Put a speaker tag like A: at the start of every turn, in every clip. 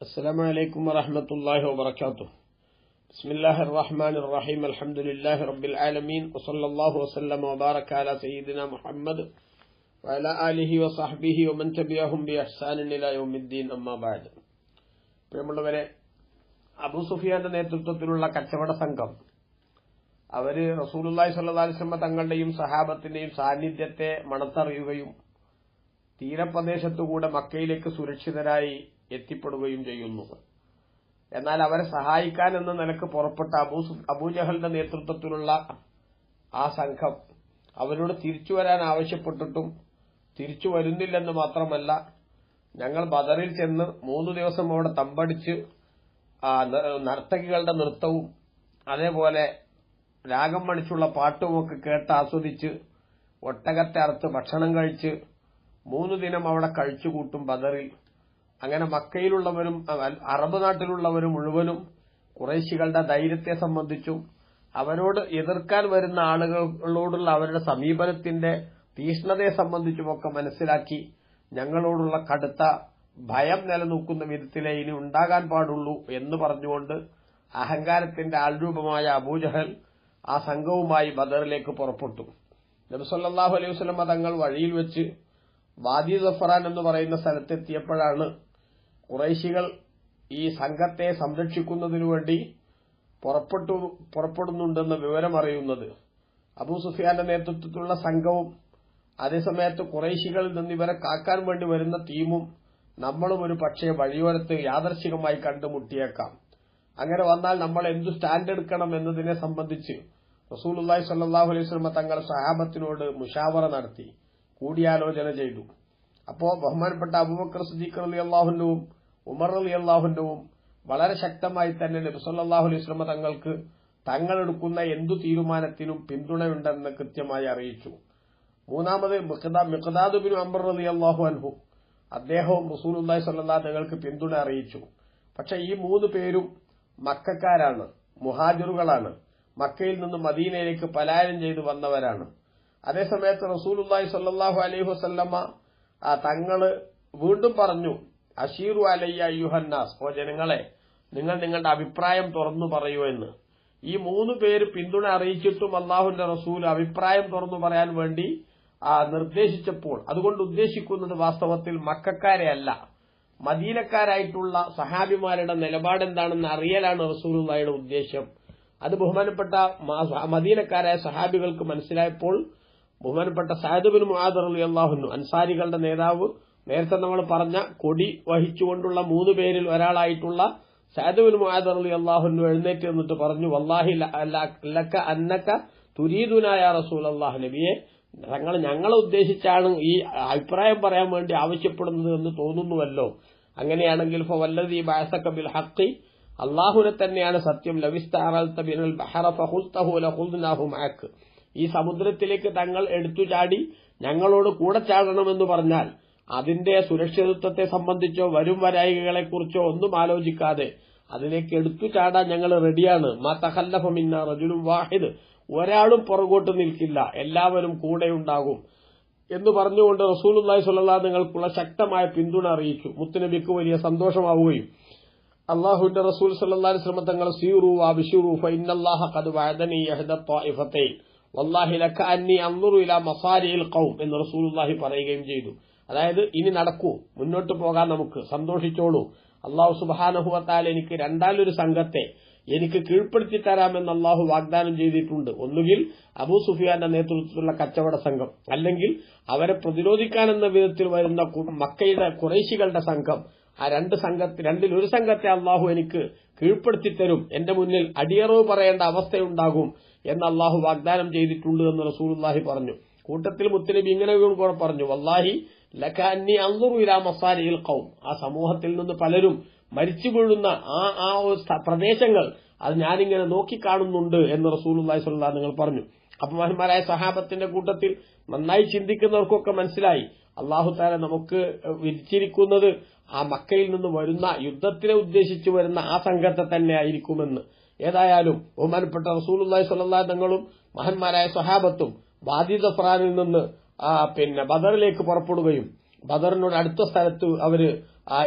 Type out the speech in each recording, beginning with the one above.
A: السلام عليكم ورحمة الله وبركاته. بسم الله الرحمن الرحيم. الحمد لله رب العالمين وصلى الله وسلم وبارك على سيدنا محمد وعلى آله وصحبه ومن تبعهم بإحسان إلى يوم الدين. أما بعد. പ്രിയമുള്ളവരെ, അബൂ സുഫിയാന്റെ നേതൃത്വത്തിലുള്ള കച്ചവട സംഘം അവര് റസൂലുള്ളാഹി സ്വല്ലല്ലാഹു അലൈഹി വസല്ലം തങ്ങളുടെയും സഹാബത്തിന്റെയും സാന്നിധ്യത്തെ മണത്തറിയുകയും തീരപ്രദേശത്തുകൂടെ മക്കയിലേക്ക് സുരക്ഷിതരായി എത്തിപ്പെടുകയും ചെയ്യുന്നു. എന്നാൽ അവരെ സഹായിക്കാൻ എന്ന നിലക്ക് പുറപ്പെട്ട അബൂജഹലിന്റെ നേതൃത്വത്തിലുള്ള ആ സംഘം അവരോട് തിരിച്ചു വരാൻ ആവശ്യപ്പെട്ടിട്ടും തിരിച്ചു വരുന്നില്ലെന്ന് മാത്രമല്ല, ഞങ്ങൾ ബദറിൽ ചെന്ന് 3 ദിവസം അവിടെ തമ്പടിച്ച് നർത്തകികളുടെ നൃത്തവും അതേപോലെ രാഗം മണിച്ചുള്ള പാട്ടുമൊക്കെ കേട്ട് ആസ്വദിച്ച് ഒട്ടകത്തെ അറുത്ത് ഭക്ഷണം കഴിച്ച് 3 ദിനം അവിടെ കഴിച്ചുകൂട്ടും ബദറിൽ. അങ്ങനെ മക്കയിലുള്ളവരും അറബ് നാട്ടിലുള്ളവരും മുഴുവനും ഖുറൈശികളുടെ ധൈര്യത്തെ സംബന്ധിച്ചും അവരോട് എതിർക്കാൻ വരുന്ന ആളുകളോടുള്ള അവരുടെ സമീപനത്തിന്റെ തീഷ്ണതയെ സംബന്ധിച്ചുമൊക്കെ മനസ്സിലാക്കി ഞങ്ങളോടുള്ള കടുത്ത ഭയം നിലനിൽക്കുന്ന വിധത്തിലേ ഇനി ഉണ്ടാകാൻ പാടുള്ളൂ എന്ന് പറഞ്ഞുകൊണ്ട് അഹങ്കാരത്തിന്റെ ആൾരൂപമായ അബൂജഹൽ ആ സംഘവുമായി ബദറിലേക്ക് പുറപ്പെട്ടു. നബി സല്ലല്ലാഹു അലൈഹി വസല്ലം തങ്ങൾ വഴിയിൽ വെച്ച് വാദി സഫറാൻ എന്ന് പറയുന്ന സ്ഥലത്തെത്തിയപ്പോഴാണ് ഖുറൈശികൾ ഈ സംഘത്തെ സംരക്ഷിക്കുന്നതിനു വേണ്ടി പുറപ്പെടുന്നുണ്ടെന്ന വിവരം അറിയുന്നത്. അബൂ സുഫിയാന്റെ നേതൃത്വത്തിലുള്ള സംഘവും അതേസമയത്ത് ഖുറൈശികളിൽ നിന്ന് ഇവരെ കാക്കാൻ വേണ്ടി വരുന്ന ടീമും നമ്മളും ഒരു പക്ഷേ വഴിയോരത്ത് യാദർശികമായി കണ്ടുമുട്ടിയേക്കാം. അങ്ങനെ വന്നാൽ നമ്മൾ എന്തു സ്റ്റാൻഡ് എടുക്കണം എന്നതിനെ സംബന്ധിച്ച് റസൂലുള്ളാഹി സ്വല്ലല്ലാഹു അലൈഹി വസല്ലം തങ്ങൾ സഹാബത്തിനോട് മുശാവറ നടത്തി, കൂടിയാലോചന ചെയ്തു. അപ്പോ ബഹുമാനപ്പെട്ട അബൂബക്കർ സിദ്ദീഖ് റളിയല്ലാഹു അൻഹുവും ഉമർ റളിയല്ലാഹു അൻഹുവും വളരെ ശക്തമായി തന്നെ നബി സല്ലല്ലാഹു അലൈഹി വസല്ലം തങ്ങൾക്ക് തങ്ങളെടുക്കുന്ന എന്തു തീരുമാനത്തിനും പിന്തുണയുണ്ടെന്ന് കൃത്യമായി അറിയിച്ചു. മൂന്നാമത് മിഖ്ദാദ് ബിൻ അംർ റളിയല്ലാഹു അൻഹു, അദ്ദേഹവും റസൂലുള്ളാഹി സ്വല്ലല്ലാഹു തങ്ങൾക്ക് പിന്തുണ അറിയിച്ചു. പക്ഷെ ഈ 3 പേരും മക്കക്കാരാണ്, മുഹാജിറുകളാണ്, മക്കയിൽ നിന്ന് മദീനയിലേക്ക് പലായനം ചെയ്തു വന്നവരാണ്. അതേസമയത്ത് റസൂലുള്ളാഹി സ്വല്ലല്ലാഹു അലൈഹി വസല്ലമ തങ്ങള് വീണ്ടും പറഞ്ഞു, അഷീറു അലയ്യ അയ്യുഹന്നാസ്, ഓ ജനങ്ങളെ, നിങ്ങൾ നിങ്ങളുടെ അഭിപ്രായം തുറന്നു പറയൂ എന്ന്. ഈ 3 പേര് പിന്തുണ അറിയിച്ചിട്ടും അള്ളാഹുവിന്റെ റസൂൽ അഭിപ്രായം തുറന്നു പറയാൻ വേണ്ടി നിർദ്ദേശിച്ചപ്പോൾ അതുകൊണ്ട് ഉദ്ദേശിക്കുന്നത് വാസ്തവത്തിൽ മക്കക്കാരെ അല്ല, മദീനക്കാരായിട്ടുള്ള സഹാബിമാരുടെ നിലപാടെന്താണെന്ന് അറിയലാണ് റസൂലുള്ളാഹിയുടെ ഉദ്ദേശം. അത് ബഹുമാനപ്പെട്ട മദീനക്കാരായ സഹാബികൾക്ക് മനസ്സിലായപ്പോൾ ബഹുമാനപ്പെട്ട സഅദ് ബിൻ മുആദ് റളിയല്ലാഹു അൻഹു, അൻസാരികളുടെ നേതാവ്, നേരത്തെ നമ്മൾ പറഞ്ഞ കൊടി വഹിച്ചുകൊണ്ടുള്ള 3 പേരിൽ ഒരാളായിട്ടുള്ള സഅദ് ബിൻ മുആദ് റളിയല്ലാഹു അൻഹു എഴുന്നേറ്റ് നിന്നിട്ട് പറഞ്ഞു, വല്ലാഹി ലക അന്നക തുരീദുനാ യാ റസൂലല്ലാഹ്, നബിയെ, ഞങ്ങളെ ഉദ്ദേശിച്ചാണ് ഈ അഭിപ്രായം പറയാൻ വേണ്ടി ആവശ്യപ്പെടുന്നത് എന്ന് തോന്നുന്നുവല്ലോ. അങ്ങനെയാണെങ്കിൽ ഫവല്ലദീ ബഅസക ബിൽ ഹഖ്, അല്ലാഹുവിനെ തന്നെയാണ് സത്യം, ലവിസ്തഅറൽത ബിൽ ബഹറ ഫഖുൽതഹു ലഖുൽനാഹു മഅക്, ഈ സമുദ്രത്തിലേക്ക് തങ്ങൾ എടുത്തു ചാടി ഞങ്ങളോട് കൂടെ ചാടണമെന്ന് പറഞ്ഞാൽ അതിന്റെ സുരക്ഷിതത്വത്തെ സംബന്ധിച്ചോ വരും വരായികളെക്കുറിച്ചോ ഒന്നും ആലോചിക്കാതെ അതിലേക്ക് എടുത്തു ചാടാൻ ഞങ്ങൾ റെഡിയാണ്. മാ തഖല്ലഫ മിന്നാ റജുലുൻ വാഹിദ്, ഒരാളും പുറകോട്ട് നിൽക്കില്ല, എല്ലാവരും കൂടെയുണ്ടാകും എന്ന് പറഞ്ഞുകൊണ്ട് റസൂലുള്ളാഹി സ്വല്ലല്ലാഹു അലൈഹി വസല്ലമക്കുള്ള ശക്തമായ പിന്തുണ അറിയിച്ചു. മുത്തുനബിക്ക് വലിയ സന്തോഷമാവുകയും അല്ലാഹുവിന്റെ റസൂൽ സ്വല്ലല്ലാഹു അലൈഹി വസല്ലം തങ്ങൾ സീറു വബിശിറു ഫഇന്നല്ലാഹ ഖദ് വഅദനി യഹദ ത്വായിഫതൈൻ വല്ലാഹി ലക അന്നി അൻദുറു ഇലാ മസാരിഇൽ ഖൗം എന്ന് റസൂലുള്ളാഹി പറയുകയും ചെയ്തു. അതായത്, ഇനി നടക്കൂ, മുന്നോട്ട് പോകാൻ, നമുക്ക് സന്തോഷിച്ചോളൂ, അല്ലാഹു സുബ്ഹാനഹു വ തആല എനിക്ക് രണ്ടാലൊരു സംഘത്തെ എനിക്ക് കീഴ്പ്പെടുത്തി തരാമെന്ന് അല്ലാഹു വാഗ്ദാനം ചെയ്തിട്ടുണ്ട്. ഒന്നുകിൽ അബൂ സുഫിയാന്റെ നേതൃത്വത്തിലുള്ള കച്ചവട സംഘം, അല്ലെങ്കിൽ അവരെ പ്രതിരോധിക്കാനെന്ന വിധത്തിൽ വരുന്ന മക്കയുടെ ഖുറൈശികളുടെ സംഘം. ആ രണ്ടിലൊരു സംഘത്തെ അല്ലാഹു എനിക്ക് കീഴ്പ്പെടുത്തി തരും, എന്റെ മുന്നിൽ അടിയറവ് പറയേണ്ട അവസ്ഥയുണ്ടാകും എന്ന് അല്ലാഹു വാഗ്ദാനം ചെയ്തിട്ടുണ്ട് എന്ന് റസൂലുള്ളാഹി പറഞ്ഞു. കൂട്ടത്തിൽ മുത്തുനബി ഇങ്ങനെ കൂടെ പറഞ്ഞു, വല്ലാഹി ലക അന്നി അൻദുറു ഇലാ മസാരിഇൽ ഖൗം, ആ സമൂഹത്തിൽ നിന്ന് പലരും മരിച്ചു വീഴുന്ന ആ പ്രദേശങ്ങൾ അത് ഞാനിങ്ങനെ നോക്കിക്കാണുന്നുണ്ട് എന്ന് റസൂലുള്ളാഹി സ്വല്ലല്ലാഹു അലൈഹി വസല്ലം പറഞ്ഞു. അപമാന്മാരായ സഹാബത്തിന്റെ കൂട്ടത്തിൽ നന്നായി ചിന്തിക്കുന്നവർക്കൊക്കെ മനസ്സിലായി, അല്ലാഹു തആല നമുക്ക് വിധിച്ചിരിക്കുന്നത് ആ മക്കയിൽ നിന്ന് വരുന്ന യുദ്ധത്തിനെ ഉദ്ദേശിച്ചു വരുന്ന ആ സംഘത്തെ തന്നെ ആയിരിക്കുമെന്ന്. ഏതായാലും ബഹുമാനപ്പെട്ട റസൂലുള്ളാഹി സ്വല്ലല്ലാഹു അലൈഹി വസല്ലം തങ്ങളും മഹാന്മാരായ സഹാബത്തും വാദി സഫറാനിൽ നിന്ന് ബദറിലേക്ക് പുറപ്പെടുകയും ബദറിനോട് അടുത്ത സ്ഥലത്ത് അവര്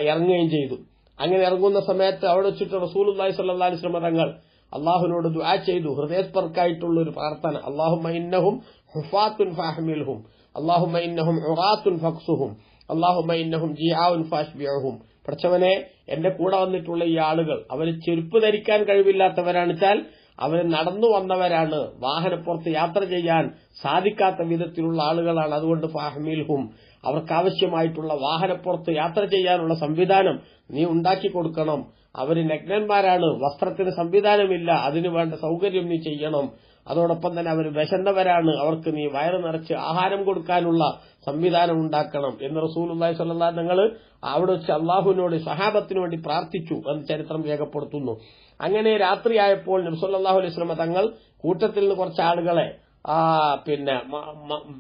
A: ഇറങ്ങുകയും ചെയ്തു. അങ്ങനെ ഇറങ്ങുന്ന സമയത്ത് അവിടെ വെച്ചിട്ട് റസൂലുള്ളാഹി സ്വല്ലല്ലാഹു അലൈഹി വസല്ലം തങ്ങൾ അള്ളാഹുവിനോട് ദുആ ചെയ്തു, ഹൃദയസ്പർക്കായിട്ടുള്ള ഒരു പ്രാർത്ഥന. അല്ലാഹുമ്മ ഇന്നഹും ഹുഫാത്തുൻ ഫഹ്മിൽഹും, അല്ലാഹുമ്മ ഇന്നഹും ഉറാത്തുൻ ഫക്സുഹും, അല്ലാഹുമ്മ ഇന്നഹും ജിആഉൻ ഫാശ്ബിഉഹും. പഠിച്ചവനെ, എന്റെ കൂടെ വന്നിട്ടുള്ള ഈ ആളുകൾ അവർ ചെരുപ്പ് ധരിക്കാൻ കഴിവില്ലാത്തവരാണെച്ചാൽ അവർ നടന്നു വന്നവരാണ്, വാഹനപ്പുറത്ത് യാത്ര ചെയ്യാൻ സാധിക്കാത്ത വിധത്തിലുള്ള ആളുകളാണ്. അതുകൊണ്ട് ഫഹ്മിൽഹും, അവർക്കാവശ്യമായിട്ടുള്ള വാഹനപ്പുറത്ത് യാത്ര ചെയ്യാനുള്ള സംവിധാനം നീ ഉണ്ടാക്കി കൊടുക്കണം. അവർ നഗ്നന്മാരാണ്, വസ്ത്രത്തിന് സംവിധാനമില്ല, അതിനു വേണ്ട സൗകര്യം നീ ചെയ്യണം. അതോടൊപ്പം തന്നെ അവർ വിശന്നവരാണ്, അവർക്ക് നീ വയറ് നിറച്ച് ആഹാരം കൊടുക്കാനുള്ള സംവിധാനം ഉണ്ടാക്കണം എന്ന് റസൂലുള്ളാഹി സ്വല്ലല്ലാഹു അലൈഹി വസല്ലം അവിടെ വെച്ച് അള്ളാഹുവിനോട് സഹാബത്തിനു വേണ്ടി പ്രാർത്ഥിച്ചു എന്ന് ചരിത്രം രേഖപ്പെടുത്തുന്നു. അങ്ങനെ രാത്രിയായപ്പോൾ നബി സല്ലല്ലാഹു അലൈഹി വസല്ലം തങ്ങൾ കൂട്ടത്തിൽ നിന്ന് കുറച്ച് ആളുകളെ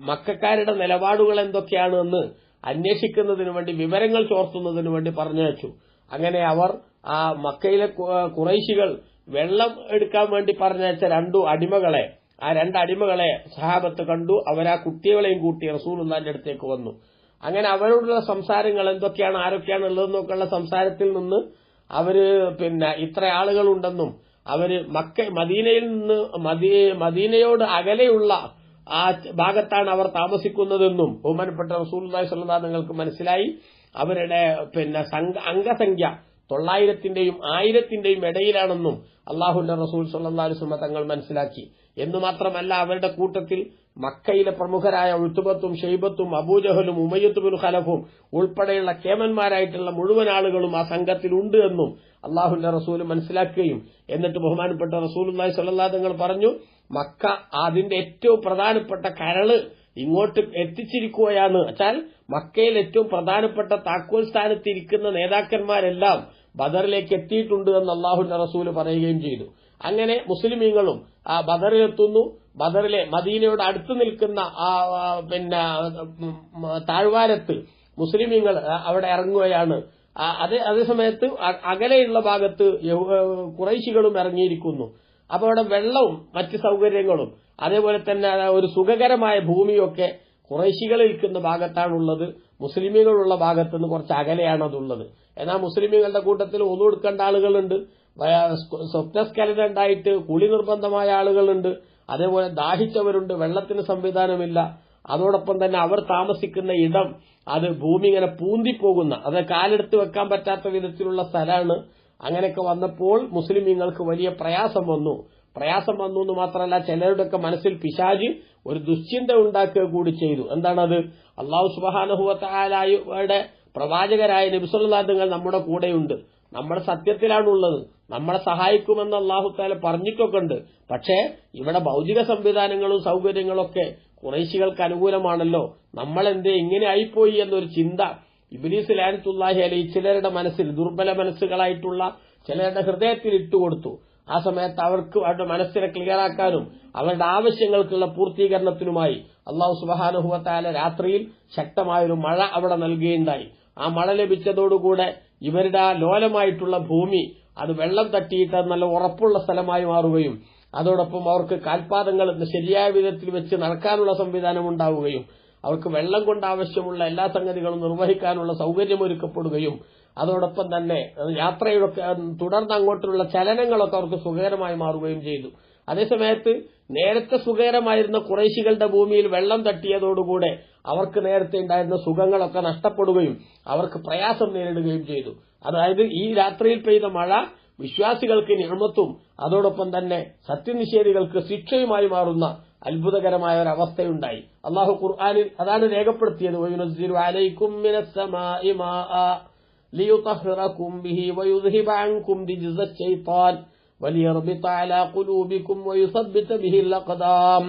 A: മക്കക്കാരുടെ നിലപാടുകൾ എന്തൊക്കെയാണ് എന്ന് അന്വേഷിക്കുന്നതിനു വേണ്ടി, വിവരങ്ങൾ ചോർത്തുന്നതിനു വേണ്ടി പറഞ്ഞയച്ചു. അങ്ങനെ അവർ ആ മക്കയിലെ ഖുറൈശികൾ വെള്ളം എടുക്കാൻ വേണ്ടി പറഞ്ഞയച്ച ആ രണ്ട് അടിമകളെ സഹാബത്ത് കണ്ടു. അവരാ കുട്ടികളെയും കൂട്ടി റസൂലുള്ളാഹിന്റെ അടുത്തേക്ക് വന്നു. അങ്ങനെ അവരോടുള്ള സംസാരങ്ങൾ എന്തൊക്കെയാണ്, ആരൊക്കെയാണ് ഉള്ളതെന്നൊക്കെയുള്ള സംസാരത്തിൽ നിന്ന് അവര് ഇത്ര ആളുകളുണ്ടെന്നും അവര് മദീനയിൽ നിന്ന് മദീനയോട് അകലെയുള്ള ആ ഭാഗത്താണ് അവർ താമസിക്കുന്നതെന്നും ബഹുമാനപ്പെട്ട റസൂലുള്ളാഹി സ്വല്ലല്ലാഹു അലൈഹി വസല്ലം മനസ്സിലായി. അവരുടെ അംഗസംഖ്യ 900-ന്റെയും 1000-ന്റെയും ഇടയിലാണെന്നും അള്ളാഹുവിന്റെ റസൂൽ സ്വല്ലല്ലാഹു അലൈഹി വസല്ലം തങ്ങൾ മനസ്സിലാക്കി. എന്നു മാത്രമല്ല, അവരുടെ കൂട്ടത്തിൽ മക്കയിലെ പ്രമുഖരായ ഉത്ബത്തും ഷൈബത്തും അബൂജഹലും ഉമയ്യത്ത് ബിൻ ഖലഫും ഉൾപ്പെടെയുള്ള കേമന്മാരായിട്ടുള്ള മുഴുവൻ ആളുകളും ആ സംഘത്തിലുണ്ട് എന്നും അള്ളാഹുവിന്റെ റസൂൽ മനസ്സിലാക്കുകയും എന്നിട്ട് ബഹുമാനപ്പെട്ട റസൂലുള്ളാഹി സ്വല്ലല്ലാഹു അലൈഹി വസല്ലം പറഞ്ഞു, മക്ക അതിന്റെ ഏറ്റവും പ്രധാനപ്പെട്ട കരള് ഇങ്ങോട്ട് എത്തിച്ചിരിക്കുകയാണ്. വെച്ചാൽ മക്കയിൽ ഏറ്റവും പ്രധാനപ്പെട്ട താക്കോൽ സ്ഥാനത്തിരിക്കുന്ന നേതാക്കന്മാരെല്ലാം ബദറിലേക്ക് എത്തിയിട്ടുണ്ട് എന്ന് അള്ളാഹുവിന്റെ റസൂല് പറയുകയും ചെയ്തു. അങ്ങനെ മുസ്ലിമീങ്ങളും ആ ബദറിലെത്തുന്നു. ബദറിലെ മദീനയോട് അടുത്ത് നിൽക്കുന്ന താഴ്വാരത്ത് മുസ്ലിമീങ്ങൾ അവിടെ ഇറങ്ങുകയാണ്. അതേസമയത്ത് അകലെയുള്ള ഭാഗത്ത് ഖുറൈശികളും ഇറങ്ങിയിരിക്കുന്നു. അപ്പൊ അവിടെ വെള്ളവും മറ്റ് സൗകര്യങ്ങളും അതേപോലെ തന്നെ ഒരു സുഖകരമായ ഭൂമിയൊക്കെ ഖുറൈശികൾ നിൽക്കുന്ന ഭാഗത്താണുള്ളത്. മുസ്ലിമീങ്ങളുള്ള ഭാഗത്തുനിന്ന് കുറച്ച് അകലെയാണ് അതുള്ളത്. എന്നാൽ മുസ്ലിമീങ്ങളുടെ കൂട്ടത്തിൽ ഒന്നു കൊടുക്കേണ്ട ആളുകളുണ്ട്, സ്വപ്നസ്കലനുണ്ടായിട്ട് കുളി നിർബന്ധമായ ആളുകളുണ്ട്, അതേപോലെ ദാഹിച്ചവരുണ്ട്, വെള്ളത്തിന് സംവിധാനമില്ല. അതോടൊപ്പം തന്നെ അവർ താമസിക്കുന്ന ഇടം അത് ഭൂമി ഇങ്ങനെ പൂന്തിപ്പോകുന്ന, അത് കാലെടുത്ത് വെക്കാൻ പറ്റാത്ത വിധത്തിലുള്ള സ്ഥലമാണ്. അങ്ങനെയൊക്കെ വന്നപ്പോൾ മുസ്ലിമീങ്ങൾക്ക് വലിയ പ്രയാസം വന്നു എന്ന് മാത്രമല്ല, ചിലരുടെയൊക്കെ മനസ്സിൽ പിശാച് ഒരു ദുശ്ചിന്ത ഉണ്ടാക്കുക കൂടി ചെയ്തു. എന്താണത്? അല്ലാഹു സുബ്ഹാനഹു വ തആലയുടെ പ്രവാചകരായ നബി സല്ലല്ലാഹു അലൈഹി വസല്ലം നമ്മുടെ കൂടെയുണ്ട്, നമ്മുടെ സത്യത്തിലാണുള്ളത്, നമ്മളെ സഹായിക്കുമെന്ന് അല്ലാഹു തആല പറഞ്ഞിട്ടൊക്കെ ഉണ്ട്. പക്ഷേ ഇവിടെ ഭൗതിക സംവിധാനങ്ങളും സൗകര്യങ്ങളൊക്കെ ഖുറൈശികൾക്ക് അനുകൂലമാണല്ലോ, നമ്മളെന്തേ ഇങ്ങനെ ആയിപ്പോയി എന്നൊരു ചിന്ത ഇബ്ലീസ് ലഅനത്തുല്ലാഹി അലൈഹി ചിലരുടെ മനസ്സിൽ, ദുർബല മനസ്സുകളായിട്ടുള്ള ചിലരുടെ ഹൃദയത്തിൽ ഇട്ടുകൊടുത്തു. ആ സമയത്ത് അവർക്ക് അവരുടെ മനസ്സിനെ ക്ലിയറാക്കാനും അവരുടെ ആവശ്യങ്ങൾക്കുള്ള പൂർത്തീകരണത്തിനുമായി അല്ലാഹു സുബ്ഹാനഹു വ തആല രാത്രിയിൽ ശക്തമായൊരു മഴ അവിടെ നൽകുകയുണ്ടായി. ആ മഴ ലഭിച്ചതോടുകൂടെ ഇവരുടെ ആ ലോലമായിട്ടുള്ള ഭൂമി അത് വെള്ളം തട്ടിയിട്ട് നല്ല ഉറപ്പുള്ള സ്ഥലമായി മാറുകയും അതോടൊപ്പം അവർക്ക് കാൽപാദങ്ങൾ ശരിയായ വിധത്തിൽ വെച്ച് നടക്കാനുള്ള സംവിധാനം ഉണ്ടാവുകയും അവർക്ക് വെള്ളം കൊണ്ട് ആവശ്യമുള്ള എല്ലാ സംഗതികളും നിർവഹിക്കാനുള്ള സൗകര്യമൊരുക്കപ്പെടുകയും അതോടൊപ്പം തന്നെ യാത്രയുടെ തുടർന്ന് അങ്ങോട്ടുള്ള ചലനങ്ങളൊക്കെ അവർക്ക് സുഖകരമായി മാറുകയും ചെയ്തു. അതേസമയത്ത് നേരത്തെ സുഖകരമായിരുന്ന ഖുറൈശികളുടെ ഭൂമിയിൽ വെള്ളം തട്ടിയതോടുകൂടെ അവർക്ക് നേരത്തെ ഉണ്ടായിരുന്ന സുഖങ്ങളൊക്കെ നഷ്ടപ്പെടുകയും അവർക്ക് പ്രയാസം നേരിടുകയും ചെയ്തു. അതായത് ഈ രാത്രിയിൽ പെയ്ത മഴ വിശ്വാസികൾക്ക് നിഅമത്തും അതോടൊപ്പം തന്നെ സത്യനിഷേധികൾക്ക് ശിക്ഷയുമായി മാറുന്ന അത്ഭുതകരമായ ഒരു അവസ്ഥയുണ്ടായി. അല്ലാഹു ഖുർആനിൽ അതാണ് രേഖപ്പെടുത്തിയത്. വയുനസ്സിലു അലൈക്കും മിനസ് സമാഇ മാഅ ലിയുതഹിറകും ബിഹി വയുദ്ഹിബ അൻകും റിജ്സ ശൈത്താൻ വലിയർബിത അലാ ഖുലൂബികും വയുസബ്ബിത ബിഹിൽ അഖദാം.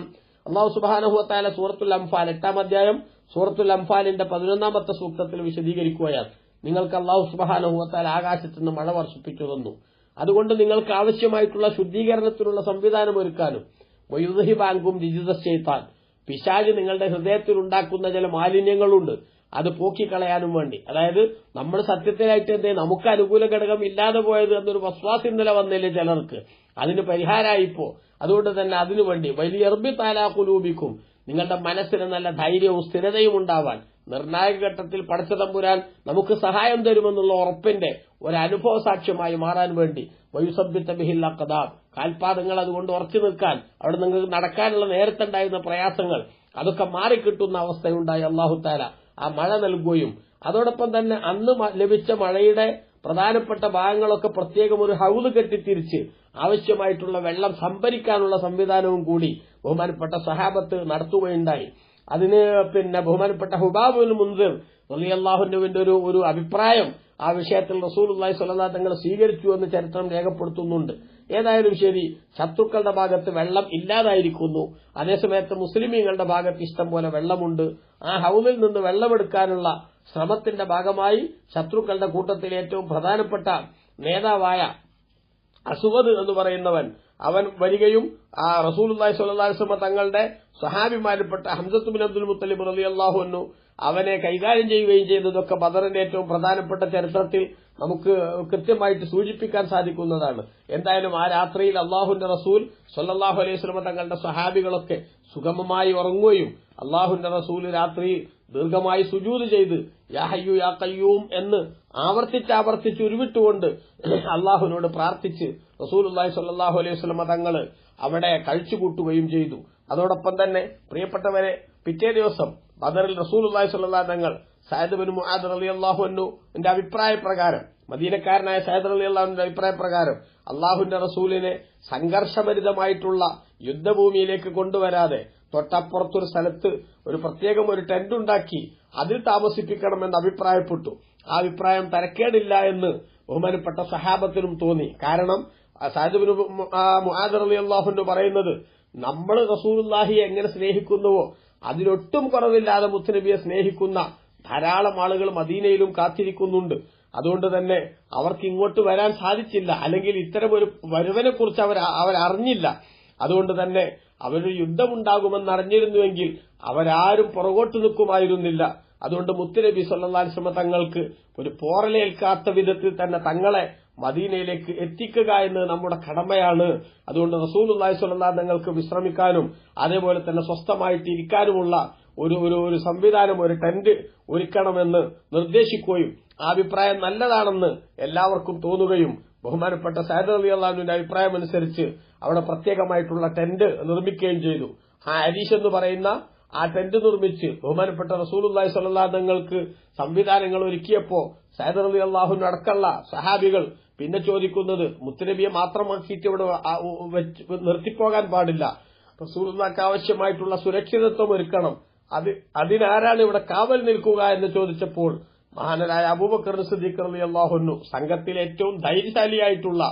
A: അല്ലാഹു സുബ്ഹാനഹു വ തആല സൂറത്തുൽ അൻഫാൽ 8-ാം അധ്യായം സൂറത്തുൽ അൻഫാലിന്റെ 11-ാമത്തെ സൂക്തത്തിൽ വിശദീകരിക്കുകയാണ്. നിങ്ങൾക്ക് അല്ലാഹു സുബ്ഹാനഹു വ തആല ആകാശത്ത് നിന്ന് മഴ വർഷിപ്പിച്ചു തന്നു, അതുകൊണ്ട് നിങ്ങൾക്ക് ആവശ്യമായിട്ടുള്ള ശുദ്ധീകരണത്തിനുള്ള സംവിധാനം ഒരുക്കാനും വയുദ്ഹിബ അൻകും റിജ്സ ശൈത്താൻ, പിശാച് നിങ്ങളുടെ ഹൃദയത്തിൽ ഉണ്ടാക്കുന്ന ചില മാലിന്യങ്ങളുണ്ട് അത് പോക്കിക്കളയാനും വേണ്ടി. അതായത് നമ്മൾ സത്യത്തിലായിട്ട് എന്തേ നമുക്ക് അനുകൂല ഘടകം ഇല്ലാതെ പോയത് എന്നൊരു വസ്വാസ് ഇന്നലെ വന്നില്ലേ ചിലർക്ക്, അതിന് പരിഹാരമായിപ്പോ. അതുകൊണ്ട് തന്നെ അതിനുവേണ്ടി വലിയ അർബി താലാ ഖുലൂബിക്കും, നിങ്ങളുടെ മനസ്സിന് നല്ല ധൈര്യവും സ്ഥിരതയും ഉണ്ടാവാൻ നിർണായക ഘട്ടത്തിൽ പടച്ച തമ്പുരാൻ നമുക്ക് സഹായം തരുമെന്നുള്ള ഉറപ്പിന്റെ ഒരു അനുഭവ സാക്ഷ്യമായി മാറാൻ വേണ്ടി വയുസബ്ബിത ബിഹിൽ അഖദാം, കാൽപാദങ്ങൾ അതുകൊണ്ട് ഉറച്ചു നിൽക്കാൻ, അവിടെ നിങ്ങൾക്ക് നടക്കാനുള്ള നേരത്തുണ്ടായിരുന്ന പ്രയാസങ്ങൾ അതൊക്കെ മാറിക്കിട്ടുന്ന അവസ്ഥയുണ്ടായി അല്ലാഹു തആല ആ മഴ നൽകുകയും അതോടൊപ്പം തന്നെ അന്ന് ലഭിച്ച മഴയുടെ പ്രധാനപ്പെട്ട ഭാഗങ്ങളൊക്കെ പ്രത്യേകം ഒരു ഹൗദ് കെട്ടിത്തിരിച്ച് ആവശ്യമായിട്ടുള്ള വെള്ളം സംഭരിക്കാനുള്ള സംവിധാനവും കൂടി ബഹുമാനപ്പെട്ട സഹാബത്ത് നടത്തുകയുണ്ടായി. അതിന് ബഹുമാനപ്പെട്ട ഹുബാബ് ബിൻ മുൻസിർ റളിയല്ലാഹു അൻഹുവിന്റെ ഒരു അഭിപ്രായം ആ വിഷയത്തിൽ റസൂലുള്ളാഹി സ്വല്ലല്ലാഹു അലൈഹി വസല്ലം സ്വീകരിച്ചു എന്ന് ചരിത്രം രേഖപ്പെടുത്തുന്നുണ്ട്. ഏതായാലും ശരി, ശത്രുക്കളുടെ ഭാഗത്ത് വെള്ളം ഇല്ലാതായിരിക്കുന്നു, അതേസമയത്ത് മുസ്ലിമീങ്ങളുടെ ഭാഗത്ത് ഇഷ്ടം പോലെ വെള്ളമുണ്ട്. ആ ഹൗദിൽ നിന്ന് വെള്ളമെടുക്കാനുള്ള ശ്രമത്തിന്റെ ഭാഗമായി ശത്രുക്കളുടെ കൂട്ടത്തിൽ ഏറ്റവും പ്രധാനപ്പെട്ട നേതാവായ അസ്വദ് എന്ന് പറയുന്നവൻ അവൻ വരികയും ആ റസൂലുള്ളാഹി സ്വല്ലല്ലാഹു അലൈഹി വസല്ലം തങ്ങളുടെ സ്വഹാബിമാരിൽപ്പെട്ട ഹംസത്ത് ബിൻ അബ്ദുൽ മുത്തലിബ് റളിയല്ലാഹു അൻഹു അവനെ കൈകാര്യം ചെയ്യുകയും ചെയ്തതൊക്കെ ബദറിന്റെ ഏറ്റവും പ്രധാനപ്പെട്ട ചരിത്രത്തിൽ നമുക്ക് കൃത്യമായിട്ട് സൂചിപ്പിക്കാൻ സാധിക്കുന്നതാണ്. എന്തായാലും ആ രാത്രിയിൽ അള്ളാഹുവിന്റെ റസൂൽ സ്വല്ലല്ലാഹു അലൈഹി വസല്ലം തങ്ങളുടെ സ്വഹാബികളൊക്കെ സുഗമമായി ഉറങ്ങുകയും അള്ളാഹുവിന്റെ റസൂൽ രാത്രി ദീർഘമായി സുജൂദ് ചെയ്ത് യാ ഹയ്യു യാ ഖയ്യൂം എന്ന് ആവർത്തിച്ച് ഉരുവിട്ടുകൊണ്ട് അള്ളാഹുവിനോട് പ്രാർത്ഥിച്ച് റസൂലുള്ളാഹി സ്വല്ലല്ലാഹു അലൈഹി വസല്ലം തങ്ങൾ അവിടെ കഴിച്ചുകൂട്ടുകയും ചെയ്തു. അതോടൊപ്പം തന്നെ പ്രിയപ്പെട്ടവരെ, പിറ്റേ ദിവസം ബദറിൽ റസൂലുള്ളാഹി സ്വല്ലല്ലാഹു അലൈഹി വസല്ലം സഅദ് ബിൻ മുആദ് റളിയല്ലാഹു അൻഹുവിന്റെ അഭിപ്രായപ്രകാരം, മദീനക്കാരനായ സഅദ് റളിയല്ലാഹു അൻഹുവിന്റെ അഭിപ്രായപ്രകാരം അള്ളാഹുവിന്റെ റസൂലിനെ സംഘർഷഭരിതമായിട്ടുള്ള യുദ്ധഭൂമിയിലേക്ക് കൊണ്ടുവരാതെ തൊട്ടപ്പുറത്തൊരു സ്ഥലത്ത് ഒരു പ്രത്യേകം ഒരു ടെന്റ് ഉണ്ടാക്കി അതിൽ താമസിപ്പിക്കണമെന്ന് അഭിപ്രായപ്പെട്ടു. ആ അഭിപ്രായം തരക്കേടില്ല എന്ന് ബഹുമാനപ്പെട്ട സഹാബത്തിനും തോന്നി. കാരണം സഅദ് ബിൻ മുആദ് റളിയല്ലാഹു അൻഹു പറയുന്നത്, നമ്മൾ റസൂലുള്ളാഹിയെ എങ്ങനെ സ്നേഹിക്കുന്നുവോ അതിലൊട്ടും കുറവില്ലാതെ മുത്തുനബിയെ സ്നേഹിക്കുന്ന ധാരാളം ആളുകൾ മദീനയിലും കാത്തിരിക്കുന്നുണ്ട്. അതുകൊണ്ട് തന്നെ അവർക്ക് ഇങ്ങോട്ട് വരാൻ സാധിച്ചില്ല, അല്ലെങ്കിൽ ഇത്തരം ഒരു വരവിനെ കുറിച്ച് അവരറിഞ്ഞില്ല. അതുകൊണ്ട് തന്നെ അവരൊരു യുദ്ധമുണ്ടാകുമെന്ന് അറിഞ്ഞിരുന്നുവെങ്കിൽ അവരാരും പുറകോട്ട് നിൽക്കുമായിരുന്നില്ല. അതുകൊണ്ട് മുത്തുനബി സല്ലല്ലാഹു അലൈഹി വസല്ലം തങ്ങൾക്ക് ഒരു പോറലേൽക്കാത്ത വിധത്തിൽ തന്നെ തങ്ങളെ മദീനയിലേക്ക് എത്തിക്കുക എന്നത് നമ്മുടെ കടമയാണ്. അതുകൊണ്ട് റസൂലുള്ളാഹി സ്വല്ലല്ലാഹു അലൈഹി വസല്ലം തങ്ങൾക്ക് വിശ്രമിക്കാനും അതേപോലെ തന്നെ സ്വസ്ഥമായിട്ട് ഇരിക്കാനുമുള്ള ഒരു സംവിധാനം, ഒരു ടെന്റ് ഒരുക്കണമെന്ന് നിർദ്ദേശിക്കുകയും ആ അഭിപ്രായം നല്ലതാണെന്ന് എല്ലാവർക്കും തോന്നുകയും ബഹുമാനപ്പെട്ട സഅദ് റളിയല്ലാഹു അൻഹുവിന്റെ അഭിപ്രായമനുസരിച്ച് അവിടെ പ്രത്യേകമായിട്ടുള്ള ടെന്റ് നിർമ്മിക്കുകയും ചെയ്തു. ആ അരീഷ് എന്ന് പറയുന്ന ആ ടെന്റ് നിർമ്മിച്ച് ബഹുമാനപ്പെട്ട റസൂലുള്ളാഹി സ്വല്ലല്ലാഹു അലൈഹി വസല്ലം തങ്ങൾക്ക് സംവിധാനങ്ങൾ ഒരുക്കിയപ്പോ സഅദ് റളിയല്ലാഹു അൻഹു അടക്കമുള്ള സഹാബികൾ പിന്നെ ചോദിക്കുന്നത്, മുത്തുനബിയെ മാത്രമാക്കിയിട്ട് ഇവിടെ നിർത്തിപ്പോകാൻ പാടില്ല, റസൂലുള്ളാഹിക്ക് ആവശ്യമായിട്ടുള്ള സുരക്ഷിതത്വം ഒരുക്കണം, അതിനാരാണ് ഇവിടെ കാവൽ നിൽക്കുക എന്ന് ചോദിച്ചപ്പോൾ മഹാനരായ അബൂബക്കർ സിദ്ദീഖ് റളിയല്ലാഹു അൻഹു, സംഘത്തിലെ ഏറ്റവും ധൈര്യശാലിയായിട്ടുള്ള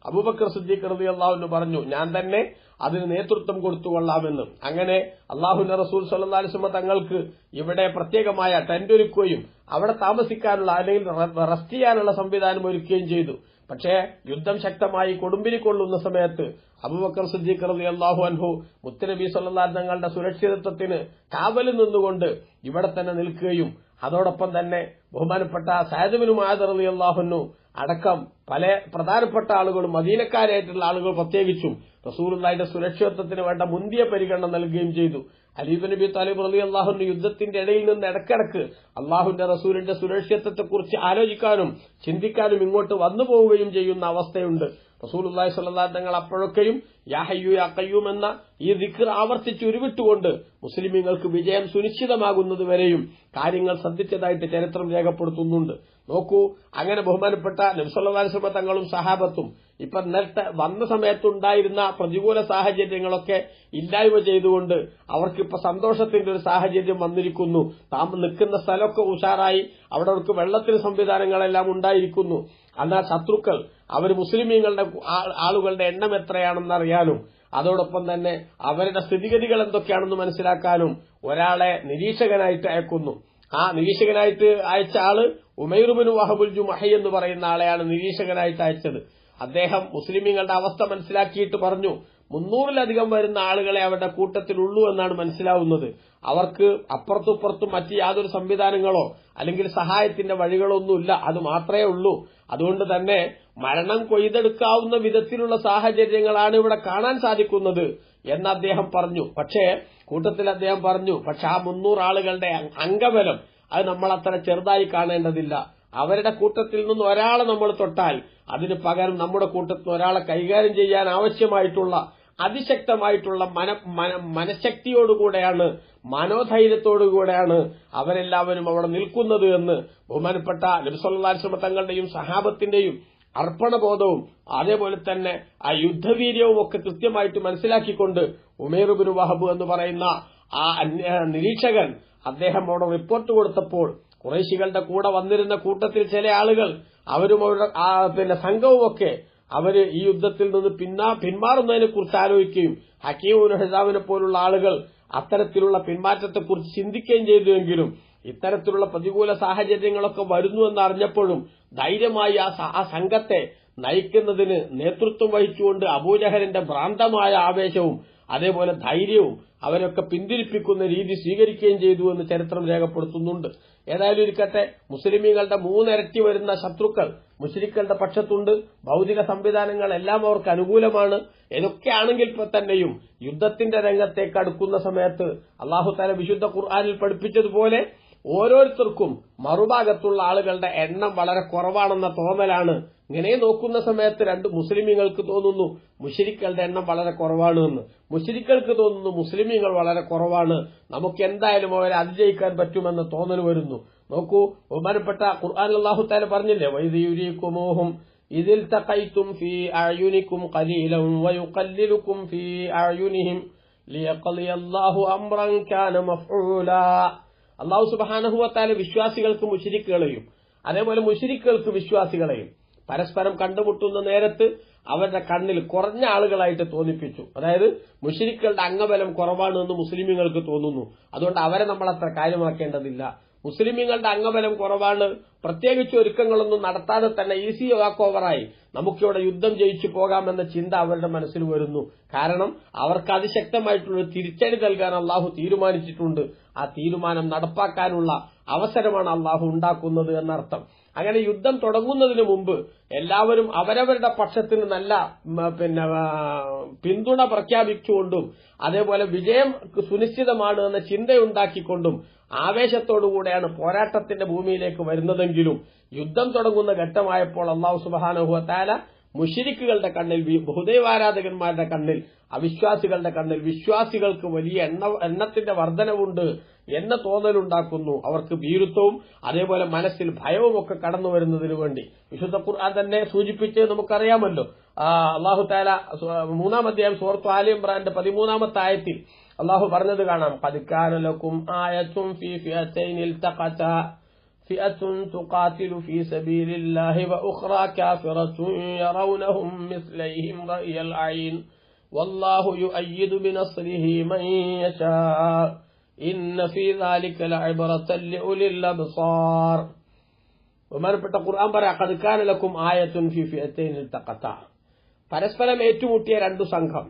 A: അബൂബക്കർ സിദ്ദീഖ് റളിയല്ലാഹു അൻഹു പറഞ്ഞു, ഞാൻ തന്നെ അതിന് നേതൃത്വം കൊടുത്തുകൊള്ളാമെന്ന്. അങ്ങനെ അള്ളാഹുവിന്റെ റസൂൽ സ്വല്ലല്ലാഹു അലൈഹി വസല്ലം തങ്ങൾക്ക് ഇവിടെ പ്രത്യേകമായ ടെന്റ് ഒരുക്കുകയും അവിടെ താമസിക്കാനുള്ള അല്ലെങ്കിൽ റെസ്റ്റ് ചെയ്യാനുള്ള സംവിധാനം ഒരുക്കുകയും ചെയ്തു. പക്ഷേ യുദ്ധം ശക്തമായി കൊടുമ്പിരിക്കൊള്ളുന്ന സമയത്ത് അബൂബക്കർ സിദ്ദീഖ് റളിയല്ലാഹു അൻഹു മുത്തുനബി സ്വല്ലല്ലാഹു അലൈഹി വസല്ലം തങ്ങളുടെ സുരക്ഷിതത്വത്തിന് കാവലിൽ നിന്നുകൊണ്ട് ഇവിടെ തന്നെ നിൽക്കുകയും അതോടൊപ്പം തന്നെ ബഹുമാനപ്പെട്ട സഅദ് ബിൻ മുആദ് റളിയല്ലാഹു അൻഹു അടക്കം പല പ്രധാനപ്പെട്ട ആളുകളും മദീനക്കാരായിട്ടുള്ള ആളുകൾ പ്രത്യേകിച്ചും റസൂലുള്ളാഹിയുടെ സുരക്ഷിതത്വത്തിന് വേണ്ട മുന്തിയ പരിഗണന നൽകുകയും ചെയ്തു. അലി ഇബ്നു അബീ താലിബ് റളിയല്ലാഹു അൻഹു യുദ്ധത്തിന്റെ ഇടയിൽ നിന്ന് ഇടക്കിടക്ക് അള്ളാഹുവിന്റെ റസൂലിന്റെ സുരക്ഷിതത്വത്തെക്കുറിച്ച് ആലോചിക്കാനും ചിന്തിക്കാനും ഇങ്ങോട്ട് വന്നു പോവുകയും ചെയ്യുന്ന അവസ്ഥയുണ്ട്. റസൂലുള്ളാഹി സ്വല്ലല്ലാഹു അലൈഹി വസല്ലം തങ്ങൾ അപ്പോഴൊക്കെയും യാ ഹയ്യു യാ ഖയ്യൂം എന്ന ഈ ദിക്ർ ആവർത്തിച്ച് ഉരുവിട്ടുകൊണ്ട് മുസ്ലിമീങ്ങൾക്ക് വിജയം സുനിശ്ചിതമാകുന്നതുവരെയും കാര്യങ്ങൾ ശ്രദ്ധിച്ചതായിട്ട് ചരിത്രം രേഖപ്പെടുത്തുന്നുണ്ട്. നോക്കൂ, അങ്ങനെ ബഹുമാനപ്പെട്ട നബി സല്ലല്ലാഹു അലൈഹി വസല്ലം തങ്ങളും സഹാബത്തും ഇപ്പൊ നേരത്തെ വന്ന സമയത്തുണ്ടായിരുന്ന പ്രതികൂല സാഹചര്യങ്ങളൊക്കെ ഇല്ലായ്മ ചെയ്തുകൊണ്ട് അവർക്കിപ്പോ സന്തോഷത്തിന്റെ ഒരു സാഹചര്യം വന്നിരിക്കുന്നു. താൻ നിൽക്കുന്ന സ്ഥലമൊക്കെ ഉഷാറായി, അവിടെ അവർക്ക് വെള്ളത്തിന് സംവിധാനങ്ങളെല്ലാം ഉണ്ടായിരിക്കുന്നു. എന്നാൽ ശത്രുക്കൾ അവർ മുസ്ലിമീങ്ങളുടെ ആളുകളുടെ എണ്ണം എത്രയാണെന്നറിയാനും അതോടൊപ്പം തന്നെ അവരുടെ സ്ഥിതിഗതികൾ എന്തൊക്കെയാണെന്ന് മനസ്സിലാക്കാനും ഒരാളെ നിരീക്ഷകനായിട്ട് അയക്കുന്നു. ആ നിരീക്ഷകനായിട്ട് അയച്ച ആള് ഉമൈർ ബിൻ വഹബുൽ ജുമഹി എന്ന് പറയുന്ന ആളെയാണ് നിരീക്ഷകനായിട്ട് അയച്ചത്. അദ്ദേഹം മുസ്ലിമീങ്ങളുടെ അവസ്ഥ മനസ്സിലാക്കിയിട്ട് പറഞ്ഞു, 300-ലധികം വരുന്ന ആളുകളെ അവരുടെ കൂട്ടത്തിലുള്ളൂ എന്നാണ് മനസ്സിലാവുന്നത്. അവർക്ക് അപ്പുറത്തുപ്പുറത്തും മറ്റ് യാതൊരു സംവിധാനങ്ങളോ അല്ലെങ്കിൽ സഹായത്തിന്റെ വഴികളൊന്നുമില്ല, അത് മാത്രമേ ഉള്ളൂ. അതുകൊണ്ട് തന്നെ മരണം കൊയ്തെടുക്കാവുന്ന വിധത്തിലുള്ള സാഹചര്യങ്ങളാണ് ഇവിടെ കാണാൻ സാധിക്കുന്നത് എന്ന് അദ്ദേഹം പറഞ്ഞു. പക്ഷേ കൂട്ടത്തിൽ അദ്ദേഹം പറഞ്ഞു, പക്ഷെ ആ 300 ആളുകളുടെ അംഗബലം അത് നമ്മൾ അത്ര ചെറുതായി കാണേണ്ടതില്ല. അവരുടെ കൂട്ടത്തിൽ നിന്ന് ഒരാളെ നമ്മൾ തൊട്ടാൽ അതിന് പകരം നമ്മുടെ കൂട്ടത്തിൽ ഒരാളെ കൈകാര്യം ചെയ്യാൻ ആവശ്യമായിട്ടുള്ള അതിശക്തമായിട്ടുള്ള മനഃശക്തിയോടുകൂടെയാണ്, മനോധൈര്യത്തോടുകൂടെയാണ് അവരെല്ലാവരും അവിടെ നിൽക്കുന്നത് എന്ന് ബഹുമാനപ്പെട്ട നബി സല്ലല്ലാഹു അലൈഹി വസല്ലം തങ്ങളുടെയും സഹാബത്തിന്റെയും അർപ്പണബോധവും അതേപോലെ തന്നെ ആ യുദ്ധവീര്യവും ഒക്കെ കൃത്യമായിട്ട് മനസ്സിലാക്കിക്കൊണ്ട് ഉമൈർ ഇബ്നു വഹബ് എന്ന് പറയുന്ന ആ നിരീക്ഷകൻ അദ്ദേഹം അവിടെ റിപ്പോർട്ട് കൊടുത്തപ്പോൾ ഖുറൈശികളുടെ കൂടെ വന്നിരുന്ന കൂട്ടത്തിൽ ചില ആളുകൾ അവരും അവരുടെ സംഘവുമൊക്കെ അവര് ഈ യുദ്ധത്തിൽ നിന്ന് പിന്മാറുന്നതിനെ കുറിച്ച് ആലോചിക്കുകയും ഹക്കീം ഇബ്നു ഹിസാമിനെ പോലുള്ള ആളുകൾ അത്തരത്തിലുള്ള പിന്മാറ്റത്തെക്കുറിച്ച് ചിന്തിക്കുകയും ചെയ്തുവെങ്കിലും ഇത്തരത്തിലുള്ള പ്രതികൂല സാഹചര്യങ്ങളൊക്കെ വരുന്നുവെന്ന് അറിഞ്ഞപ്പോഴും ധൈര്യമായി ആ സംഘത്തെ നയിക്കുന്നതിന് നേതൃത്വം വഹിച്ചുകൊണ്ട് അബൂജഹലിന്റെ ഭ്രാന്തമായ ആവേശവും അതേപോലെ ധൈര്യവും അവരൊക്കെ പിന്തിരിപ്പിക്കുന്ന രീതി സ്വീകരിക്കുകയും ചെയ്തു എന്ന് ചരിത്രം രേഖപ്പെടുത്തുന്നുണ്ട്. ഏതായാലും ഇരിക്കട്ടെ, മുസ്ലിമീങ്ങളുടെ 3 ഇരട്ടി വരുന്ന ശത്രുക്കൾ മുശ്രിക്കുകളുടെ പക്ഷത്തുണ്ട്. ഭൌതിക സംവിധാനങ്ങളെല്ലാം അവർക്ക് അനുകൂലമാണ്. ഇതൊക്കെയാണെങ്കിൽ തന്നെയും യുദ്ധത്തിന്റെ രംഗത്തേക്ക് അടുക്കുന്ന സമയത്ത് അല്ലാഹു തആല വിശുദ്ധ ഖുർആനിൽ പഠിപ്പിച്ചതുപോലെ ഓരോരുത്തർക്കും മറുഭാഗത്തുള്ള ആളുകളുടെ എണ്ണം വളരെ കുറവാണെന്ന തോന്നലാണ്. ഇങ്ങനെ നോക്കുന്ന സമയത്ത് 2 മുസ്ലിമീങ്ങൾക്ക് തോന്നുന്നു മുശ്രിക്കുകളുടെ എണ്ണം വളരെ കുറവാണ് എന്ന്, മുശ്രിക്കുകൾക്ക് തോന്നുന്നു മുസ്ലിമീങ്ങൾ വളരെ കുറവാണ്, നമുക്ക് എന്തായാലും അവരെ അതിജയിക്കാൻ പറ്റുമെന്ന് തോന്നൽ വരുന്നു. നോക്കൂ, ബഹുമാനപ്പെട്ട ഖുർആനിൽ അല്ലാഹു തആല പറഞ്ഞില്ലേ, വൈദ യുരീകുമൂഹും ഇതിൽ തഖൈതും ഫീ അയുനികും ഖലീലൻ വയുഖല്ലിലുകും ഫീ അയുനിഹിം ലിയഖളിയല്ലാഹു അംറൻ കാന മഫ്ഊലാ. അല്ലാഹു സുബ്ഹാനഹു വ തആല വിശ്വാസികൾക്ക് മുശ്രിക്കുകളെയും അതേപോലെ മുശ്രിക്കുകൾക്ക് വിശ്വാസികളെയും പരസ്പരം കണ്ടുമുട്ടുന്ന നേരത്ത് അവരുടെ കണ്ണിൽ കുറഞ്ഞ ആളുകളായിട്ട് തോന്നിപ്പിച്ചു. അതായത് മുശ്രിക്കുകളുടെ അംഗബലം കുറവാണ് എന്ന് മുസ്ലിമീങ്ങൾക്ക് തോന്നുന്നു, അതുകൊണ്ട് അവരെ നമ്മൾ അത്ര കാര്യമാക്കേണ്ടതില്ല. മുസ്ലിമീങ്ങളുടെ അംഗബലം കുറവാണ്, പ്രത്യേകിച്ച് ഒരുക്കങ്ങളൊന്നും നടത്താതെ തന്നെ ഈസി വാക്ക് ഓവറായി നമുക്കിവിടെ യുദ്ധം ജയിച്ചു പോകാമെന്ന ചിന്ത അവരുടെ മനസ്സിൽ വരുന്നു. കാരണം അവർക്ക് അതിശക്തമായിട്ടുള്ള തിരിച്ചടി നൽകാൻ അള്ളാഹു തീരുമാനിച്ചിട്ടുണ്ട്. ആ തീരുമാനം നടപ്പാക്കാനുള്ള അവസരമാണ് അള്ളാഹു ഉണ്ടാക്കുന്നത് എന്നർത്ഥം. അങ്ങനെ യുദ്ധം തുടങ്ങുന്നതിന് മുമ്പ് എല്ലാവരും അവരവരുടെ പക്ഷത്തിന് നല്ല പിന്തുണ പ്രഖ്യാപിച്ചുകൊണ്ടും അതേപോലെ വിജയം സുനിശ്ചിതമാണ് എന്ന ചിന്തയുണ്ടാക്കിക്കൊണ്ടും ആവേശത്തോടുകൂടെയാണ് പോരാട്ടത്തിന്റെ ഭൂമിയിലേക്ക് വരുന്നതെങ്കിലും യുദ്ധം തുടങ്ങുന്ന ഘട്ടമായപ്പോൾ അല്ലാഹു സുബ്ഹാനഹു വ തആല മുശ്രിക്കുകളുടെ കണ്ണിൽ, ബഹുദൈവാരാധകന്മാരുടെ കണ്ണിൽ, അവിശ്വാസികളുടെ കണ്ണിൽ വിശ്വാസികൾക്ക് വലിയ എണ്ണത്തിന്റെ വർധനവുണ്ട് എന്ന തോന്നലുണ്ടാക്കുന്നു. അവർക്ക് ഭീരുത്വവും അതേപോലെ മനസ്സിൽ ഭയവും ഒക്കെ കടന്നു വരുന്നതിനു വേണ്ടി വിശുദ്ധ ഖുർആൻ തന്നെ സൂചിപ്പിച്ച് നമുക്കറിയാമല്ലോ. അല്ലാഹു തആല 3-ാം അധ്യായം സൂറത്ത് ആലി ഇംറാന്റെ 13-ാമത്തെ ആയത്തിൽ അല്ലാഹു പറഞ്ഞത് കാണാം, ഖദ് കാന ലക്കും ആയത്തുൻ ഫീ ഫിഅതൈനിൽ തഖതാ ഫിഅത്തുൻ തുഖാതിലു ഫീ സബീലില്ലാഹി വഉഖ്റാ കാഫിറത്തുൻ യറൗനഹും മിസ്ലൈഹിം റഅയൽ ഐൻ വല്ലാഹു യുഅയ്യിദു ബിനസ്രിഹി മൻ യശാ ഇന്ന ഫീ ദാലിക ലഇബ്റതൻ ലിഉലിൽ അബ്സാർ. ബഹുമാനപ്പെട്ട ഖുർആൻ പറയാ, ഖദ് കാന ലക്കും ആയത്തുൻ ഫീ ഫിഅതൈനിൽ തഖതാ. പരസ്പരം ഏറ്റുമുട്ടിയ 2 സംഘം,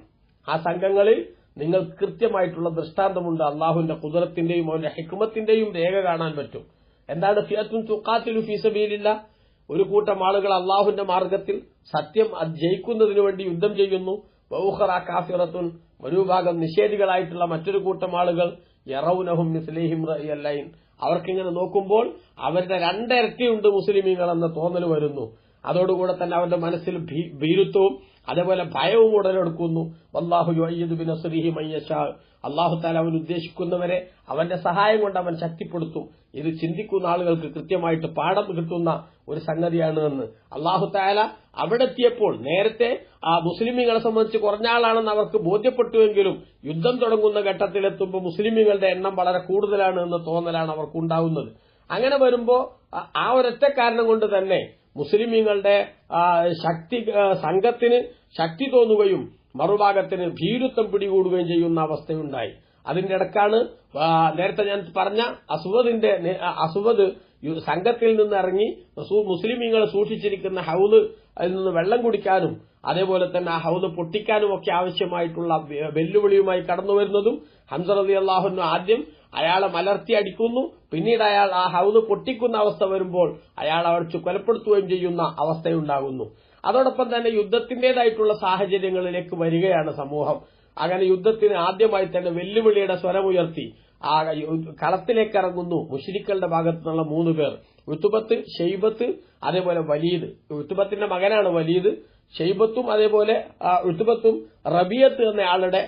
A: ആ സംഘങ്ങളിൽ നിങ്ങൾക്ക് കൃത്യമായിട്ടുള്ള ദൃഷ്ടാന്തമുണ്ട്. അള്ളാഹുവിന്റെ ഖുദ്റത്തിന്റെയും അവന്റെ ഹിക്മത്തിന്റെയും രേഖ കാണാൻ പറ്റും. എന്താണ് ഫിഅത്തുൻ തുഖാതിലു ഫീ സബീലില്ലാഹ്? ഒരു കൂട്ടം ആളുകൾ അള്ളാഹുവിന്റെ മാർഗത്തിൽ സത്യം ജയിക്കുന്നതിനു വേണ്ടി യുദ്ധം ചെയ്യുന്നു. വഉഖറാ കാഫിറത്തുൻ, ഒരു ഭാഗം നിഷേധികളായിട്ടുള്ള മറ്റൊരു കൂട്ടം ആളുകൾ യറൗനഹും മിസ്ലൈഹിം റഅയൽ ഐൻ, അവർക്കിങ്ങനെ നോക്കുമ്പോൾ അവരുടെ 2 ഇരട്ടിയുണ്ട് മുസ്ലിമീങ്ങൾ എന്ന തോന്നൽ വരുന്നു. അതോടുകൂടെ തന്നെ അവരുടെ മനസ്സിൽ ഭീരുത്വവും അതേപോലെ ഭയവും ഉടലെടുക്കുന്നു. വല്ലാഹു യുഅയ്യിദു ബിനസ്രിഹി മൻ യശാ. അല്ലാഹു തആല അവൻ ഉദ്ദേശിക്കുന്നവരെ അവന്റെ സഹായം കൊണ്ട് അവൻ ശക്തിപ്പെടുത്തും. ഇത് ചിന്തിക്കുന്ന ആളുകൾക്ക് കൃത്യമായിട്ട് പാഠം കിട്ടുന്ന ഒരു സംഗതിയാണ് എന്ന് അല്ലാഹു തആല അവിടെ എത്തിയപ്പോൾ, നേരത്തെ ആ മുസ്ലിമീങ്ങളെ സംബന്ധിച്ച് കുറഞ്ഞ ആളാണെന്ന് അവർക്ക് ബോധ്യപ്പെട്ടുവെങ്കിലും യുദ്ധം തുടങ്ങുന്ന ഘട്ടത്തിലെത്തുമ്പോൾ മുസ്ലിമീങ്ങളുടെ എണ്ണം വളരെ കൂടുതലാണ് എന്ന തോന്നലാണ് അവർക്കുണ്ടാവുന്നത്. അങ്ങനെ വരുമ്പോ ആ ഒരൊറ്റ കാരണം കൊണ്ട് തന്നെ മുസ്ലിമീങ്ങളുടെ സംഘത്തിന് ശക്തി തോന്നുകയും മറുഭാഗത്തിന് ഭീരുത്വം പിടികൂടുകയും ചെയ്യുന്ന അവസ്ഥയുണ്ടായി. അതിന്റെ ഇടക്കാണ് നേരത്തെ ഞാൻ പറഞ്ഞ അസ്വദ് സംഘത്തിൽ നിന്ന് ഇറങ്ങി മുസ്ലിമീങ്ങൾ സൂക്ഷിച്ചിരിക്കുന്ന ഹൗദ് അതിൽ നിന്ന് വെള്ളം കുടിക്കാനും അതേപോലെ തന്നെ ആ ഹൗദ് പൊട്ടിക്കാനും ഒക്കെ ആവശ്യമായിട്ടുള്ള വെല്ലുവിളിയുമായി കടന്നു വരുന്നതും ഹംസ റളിയല്ലാഹു അൻഹു ആദ്യം അയാളെ മലർത്തി അടിക്കുന്നു, പിന്നീട് അയാൾ ആ ഹൗദ് പൊട്ടിക്കുന്ന അവസ്ഥ വരുമ്പോൾ അയാൾ അവിടെ കൊലപ്പെടുത്തുകയും ചെയ്യുന്ന അവസ്ഥയുണ്ടാകുന്നു. അതോടൊപ്പം തന്നെ യുദ്ധത്തിന്റേതായിട്ടുള്ള സാഹചര്യങ്ങളിലേക്ക് വരികയാണ് സമൂഹം. അങ്ങനെ യുദ്ധത്തിന് ആദ്യമായി തന്നെ വെല്ലുവിളിയുടെ സ്വരമുയർത്തി ആ കളത്തിലേക്ക് ഇറങ്ങുന്നു മുശ്രിക്കുകളുടെ ഭാഗത്തു നിന്നുള്ള 3 പേർ, ഉത്ബത്ത്, ഷൈബത്ത്, അതേപോലെ വലീദ്. ഉത്ബത്തിന്റെ മകനാണ് വലീദ്. ഷൈബത്തും അതേപോലെ ഉത്ബത്തും റബിയത്ത് എന്ന ആളുടെ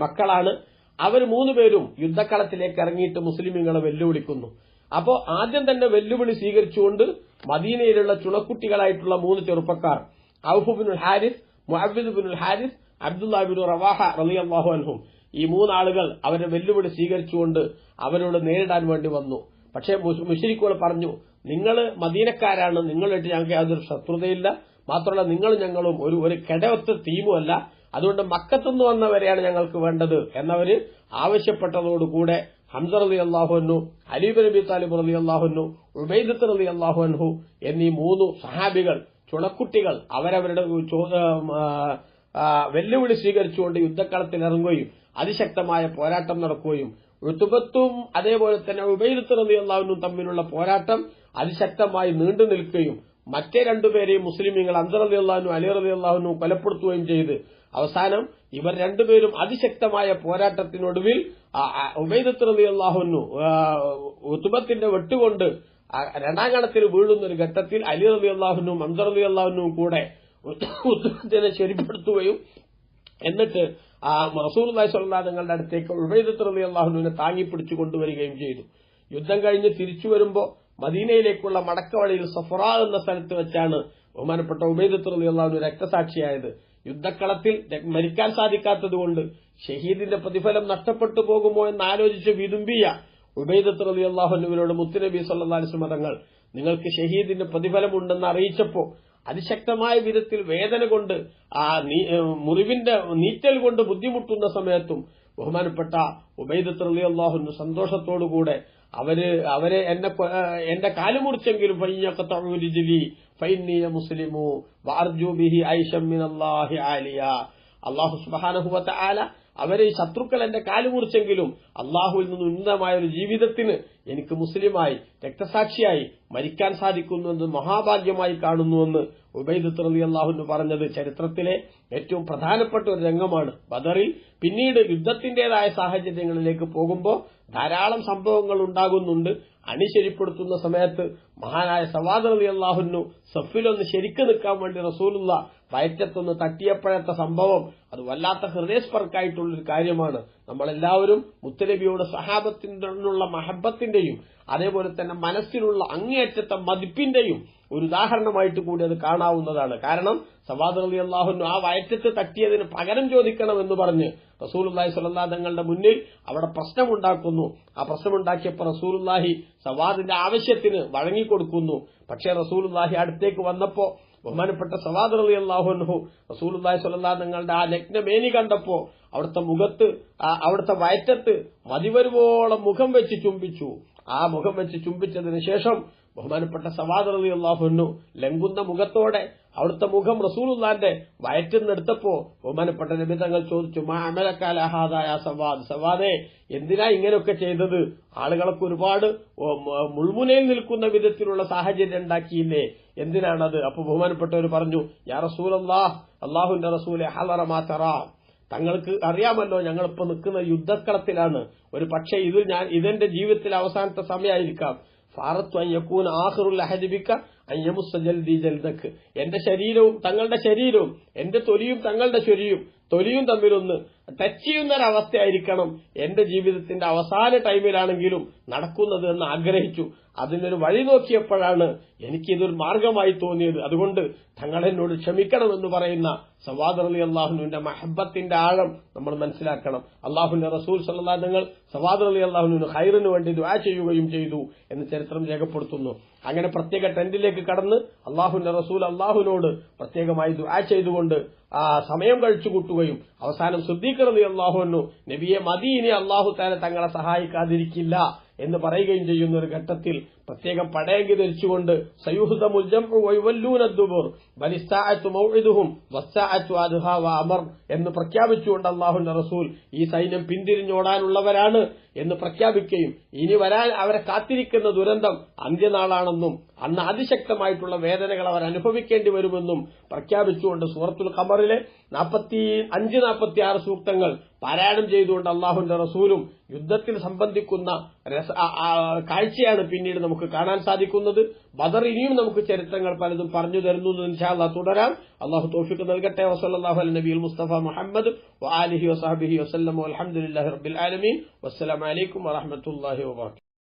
A: മക്കളാണ്. അവർ 3 പേരും യുദ്ധക്കളത്തിലേക്ക് ഇറങ്ങിയിട്ട് മുസ്ലിമീങ്ങളെ വെല്ലുവിളിക്കുന്നു. അപ്പോ ആദ്യം തന്നെ വെല്ലുവിളി സ്വീകരിച്ചുകൊണ്ട് മദീനയിലുള്ള ചുണക്കുട്ടികളായിട്ടുള്ള 3 ചെറുപ്പക്കാർ, Auf binul Harith, Muawwidh binul Harith, Abdullah bin Rawaha റളിയല്ലാഹു അൻഹും, ഈ 3 ആളുകൾ അവരുടെ വെല്ലുവിളി സ്വീകരിച്ചുകൊണ്ട് അവരോട് നേരിടാൻ വേണ്ടി വന്നു. പക്ഷേ മുശ്രിക്കുകൾ പറഞ്ഞു, നിങ്ങൾ മദീനക്കാരാണ്, നിങ്ങളായിട്ട് ഞങ്ങൾക്ക് യാതൊരു ശത്രുതയില്ല, മാത്രമല്ല നിങ്ങളും ഞങ്ങളും ഒരു കിടവത്ത ടീമുമല്ല, അതുകൊണ്ട് മക്കത്തുനിന്ന് വന്നവരെയാണ് ഞങ്ങൾക്ക് വേണ്ടത് എന്നവര് ആവശ്യപ്പെട്ടതോടുകൂടെ ഹംസ റളിയല്ലാഹു അൻഹു, അലി ഇബ്നു അബീ താലിബ് റളിയല്ലാഹു അൻഹു, ഉബൈദത്ത് റളിയല്ലാഹു അൻഹു എന്നീ 3 സഹാബികൾ, ചുണക്കുട്ടികൾ അവരവരുടെ വെല്ലുവിളി സ്വീകരിച്ചുകൊണ്ട് യുദ്ധക്കളത്തിൽ ഇറങ്ങുകയും അതിശക്തമായ പോരാട്ടം നടക്കുകയും ഉത്ബത്തും അതേപോലെ തന്നെ ഉബൈദത്ത് റളിയല്ലാഹു അൻഹു തമ്മിലുള്ള പോരാട്ടം അതിശക്തമായി നീണ്ടു നിൽക്കുകയും മറ്റേ 2 പേരെയും മുസ്ലിമീങ്ങൾ ഹംസ റളിയല്ലാഹു അൻഹു, അലി റളിയല്ലാഹു അൻഹു കൊലപ്പെടുത്തുകയും ചെയ്ത് അവസാനം ഇവർ 2 പേരും അതിശക്തമായ പോരാട്ടത്തിനൊടുവിൽ ഉബൈദത്ത് റളിയല്ലാഹു അൻഹു ഉത്ബത്തിന്റെ വെട്ടുകൊണ്ട് 2ാം ഗണത്തിൽ വീഴുന്ന ഒരു ഘട്ടത്തിൽ അലി റളിയല്ലാഹു അൻഹു, ഹംസ റളിയല്ലാഹു അൻഹു കൂടെ ഉത്ബത്തിനെ ശരിപ്പെടുത്തുകയും എന്നിട്ട് റസൂലുള്ളാഹി സ്വല്ലല്ലാഹു അലൈഹി വസല്ലം അടുത്തേക്ക് ഉബൈദത്ത് റളിയല്ലാഹു അൻഹുവിനെ താങ്ങിപ്പിടിച്ചു കൊണ്ടുവരികയും ചെയ്തു. യുദ്ധം കഴിഞ്ഞ് തിരിച്ചു വരുമ്പോൾ മദീനയിലേക്കുള്ള മടക്കവഴിയിൽ സഫറാ എന്ന സ്ഥലത്ത് വെച്ചാണ് ബഹുമാനപ്പെട്ട ഉബൈദത്ത് റളിയല്ലാഹു അൻഹു രക്തസാക്ഷിയായത്. യുദ്ധക്കളത്തിൽ മരിക്കാൻ സാധിക്കാത്തതുകൊണ്ട് ഷഹീദിന്റെ പ്രതിഫലം നഷ്ടപ്പെട്ടു പോകുമോ എന്ന് ആലോചിച്ച് വിതുമ്പിയ ഉബൈദത്ത് റളിയല്ലാഹു അൻഹുവിനോട് മുത്തുനബി സല്ലല്ലാഹു അലൈഹി വസല്ലം തങ്ങൾ നിങ്ങൾക്ക് ഷഹീദിന്റെ പ്രതിഫലമുണ്ടെന്ന് അറിയിച്ചപ്പോ അതിശക്തമായ വിധത്തിൽ വേദന കൊണ്ട് മുറിവിന്റെ നീറ്റൽ കൊണ്ട് ബുദ്ധിമുട്ടുന്ന സമയത്തും ഉബൈദത്ത് റളിയല്ലാഹു അൻഹു സന്തോഷത്തോടുകൂടെ അവരെ എന്റെ കാല് മുറിച്ചെങ്കിലും മുസ്ലിമു വഅർജു ബിഹി ഐശം മിനല്ലാഹി ആലിയ, അല്ലാഹു സുബ്ഹാനഹു വ തആല അവരെ ശത്രുക്കൾ എന്റെ കാല് മുറിച്ചെങ്കിലും അള്ളാഹുവിൽ നിന്ന് ഉന്നതമായ ഒരു ജീവിതത്തിന് എനിക്ക് മുസ്ലിമായി രക്തസാക്ഷിയായി മരിക്കാൻ സാധിക്കുന്നുവെന്ന് മഹാഭാഗ്യമായി കാണുന്നുവെന്ന് ഉബൈദത്ത് റളിയല്ലാഹു അൻഹു പറഞ്ഞത് ചരിത്രത്തിലെ ഏറ്റവും പ്രധാനപ്പെട്ട ഒരു രംഗമാണ്. ബദറിൽ പിന്നീട് യുദ്ധത്തിന്റേതായ സാഹചര്യങ്ങളിലേക്ക് പോകുമ്പോൾ ധാരാളം സംഭവങ്ങൾ ഉണ്ടാകുന്നുണ്ട്. അണിശരിപ്പെടുത്തുന്ന സമയത്ത് മഹാനായ സവാദ് റളിയല്ലാഹു അൻഹു സഫിലൊന്ന് ശരിക്ക് നിൽക്കാൻ വേണ്ടി റസൂലുള്ളാഹി വയറ്റത്തൊന്ന് തട്ടിയപ്പോഴത്തെ സംഭവം അത് വല്ലാത്ത ഹൃദയസ്പർക്കായിട്ടുള്ളൊരു കാര്യമാണ്. നമ്മളെല്ലാവരും മുത്തനബിയോട് സഹാബത്തിനുള്ള മഹബത്തിന്റെയും അതേപോലെ തന്നെ മനസ്സിലുള്ള അങ്ങേയറ്റത്തെ മതിപ്പിന്റെയും ഒരു ഉദാഹരണമായിട്ട് കൂടി അത് കാണാവുന്നതാണ്. കാരണം സവാദ് റളിയല്ലാഹു അൻഹു ആ വയറ്റത്ത് തട്ടിയതിന് പകരം ചോദിക്കണമെന്ന് പറഞ്ഞ് റസൂലുള്ളാഹി സ്വല്ലല്ലാഹു അലൈഹി തങ്ങളുടെ മുന്നിൽ അവിടെ പ്രശ്നമുണ്ടാക്കുന്നു. ആ പ്രശ്നമുണ്ടാക്കിയപ്പോൾ റസൂലുള്ളാഹി സവാദിന്റെ ആവശ്യത്തിന് വഴങ്ങിക്കൊടുക്കുന്നു. പക്ഷേ റസൂലുള്ളാഹി അടുത്തേക്ക് വന്നപ്പോ ബഹുമാനപ്പെട്ട സവാദ് റളിയല്ലാഹു അൻഹു റസൂലുള്ളാഹി സ്വല്ലല്ലാഹു അലൈഹി തങ്ങളുടെ ആ നഗ്നമേനി കണ്ടപ്പോ അവിടുത്തെ വയറ്റത്ത് മതിവരുവോളം മുഖം വെച്ച് ചുംബിച്ചു. ആ മുഖം വെച്ച് ചുംബിച്ചതിന് ശേഷം ബഹുമാനപ്പെട്ട സവാദ് റളിയല്ലാഹു അൻഹു ലംഘുന്ന മുഖത്തോടെ അവിടുത്തെ മുഖം റസൂലുള്ളാഹിന്റെ വയറ്റിന്നെടുത്തപ്പോ ബഹുമാനപ്പെട്ട നബി തങ്ങൾ ചോദിച്ചു, മാ അമലക അലാ ഹാദാ യാ സവാദ്, സവാദേ എന്തിനാ ഇങ്ങനെയൊക്കെ ചെയ്തത്? ആളുകളൊക്കെ ഒരുപാട് മുൾമുനയിൽ നിൽക്കുന്ന വിധത്തിലുള്ള സാഹചര്യം ഉണ്ടാക്കിയില്ലേ, എന്തിനാണത്? അപ്പൊ ബഹുമാനപ്പെട്ടവർ പറഞ്ഞു, യാ റസൂലല്ലാഹ്, അല്ലാഹുവിന്റെ റസൂലേ, ഹളറ മാ തറാ, തങ്ങൾക്ക് അറിയാമല്ലോ ഞങ്ങളിപ്പോ നിൽക്കുന്ന യുദ്ധക്കളത്തിലാണ്. ഒരു പക്ഷേ ഇതെന്റെ ജീവിതത്തിലെ അവസാനത്തെ സമയമായിരിക്കാം. ഫാറത്തു അൻ യകൂന ആഖിറുൽ അഹദി ബിക അൻ യമുസ്സ ജൽദി ജൽദക്, എന്റെ ശരീരവും തങ്ങളുടെ ശരീരവും എന്റെ തൊലിയും തങ്ങളുടെ തൊലിയും തമ്മിലൊന്ന് ടച്ച് ചെയ്യുന്നൊരവസ്ഥയായിരിക്കണം എന്റെ ജീവിതത്തിന്റെ അവസാന ടൈമിലാണെങ്കിലും നടക്കുന്നത് എന്ന് ആഗ്രഹിച്ചു. അതിനൊരു വഴി നോക്കിയപ്പോഴാണ് എനിക്കിതൊരു മാർഗമായി തോന്നിയത്. അതുകൊണ്ട് തങ്ങളെന്നോട് ക്ഷമിക്കണമെന്ന് പറയുന്ന സവാദ് റളിയല്ലാഹു അൻഹുവിന്റെ മഹബത്തിന്റെ ആഴം നമ്മൾ മനസ്സിലാക്കണം. അല്ലാഹുവിന്റെ റസൂൽ സ്വല്ലല്ലാഹു അലൈഹി വസല്ലം സവാദ് റളിയല്ലാഹു അൻഹു ഖൈറിന് വേണ്ടി ദുആ ചെയ്യുകയും ചെയ്തു എന്ന് ചരിത്രം രേഖപ്പെടുത്തുന്നു. അങ്ങനെ പ്രത്യേക ടെന്റിലേക്ക് കടന്ന് അല്ലാഹുവിന്റെ റസൂൽ അല്ലാഹുവിനോട് പ്രത്യേകമായി ദുആ ചെയ്തുകൊണ്ട് സമയം കഴിച്ചു കൂട്ടുകയും അവസാനം സിദ്ദീഖ് റളിയല്ലാഹു അൻഹു നബിയെ മദീനെ അല്ലാഹു തആല തങ്ങളെ സഹായിക്കാതിരിക്കില്ല എന്ന് പറയുകയും ചെയ്യുന്ന ഒരു ഘട്ടത്തിൽ പ്രത്യേകം പടയങ്കി ധരിച്ചുകൊണ്ട് സയൂഹ്ദമുൽ ജംഉ വയുവല്ലൂന ദുബുർ ബലിസ്സാഅത്തു മൗഇദുഹും വസ്സാഅത്തു അദ്ഹാ വഅമർ എന്ന് പ്രഖ്യാപിച്ചുകൊണ്ട് അല്ലാഹുവിന്റെ റസൂൽ ഈ സൈന്യം പിന്തിരിഞ്ഞോടാനുള്ളവരാണ് എന്ന് പ്രഖ്യാപിക്കുകയും ഇനി വരാൻ അവരെ കാത്തിരിക്കുന്ന ദുരന്തം അന്ത്യനാളാണെന്നും അന്ന് അതിശക്തമായിട്ടുള്ള വേദനകൾ അവർ അനുഭവിക്കേണ്ടി വരുമെന്നും പ്രഖ്യാപിച്ചുകൊണ്ട് സൂറത്തുൽ ഖമറിലെ 45-46 സൂക്തങ്ങൾ പാരായണം ചെയ്തുകൊണ്ട് അല്ലാഹുവിന്റെ റസൂലും യുദ്ധത്തിൽ സംബന്ധിക്കുന്ന കാഴ്ചയാണ് പിന്നീട് നമുക്ക് കാണാൻ സാധിക്കുന്നത്. ബദർ ഇനിയും നമുക്ക് ചരിത്രങ്ങൾ പലതും പറഞ്ഞു തരുന്നു. ഇൻഷാ അല്ലാഹ് തുടരാം. അല്ലാഹു തൗഫീഖ് നൽകട്ടെ. വസല്ലല്ലാഹു അലൈഹി നബിയിൽ മുസ്തഫ മുഹമ്മദ് വആലിഹി വസഹബിഹി വസല്ലം വൽഹംദുലില്ലാഹി റബ്ബിൽ ആലമീൻ. വസ്സലാമു അലൈക്കും വറഹ്മത്തുള്ളാഹി വബറകാതുഹു.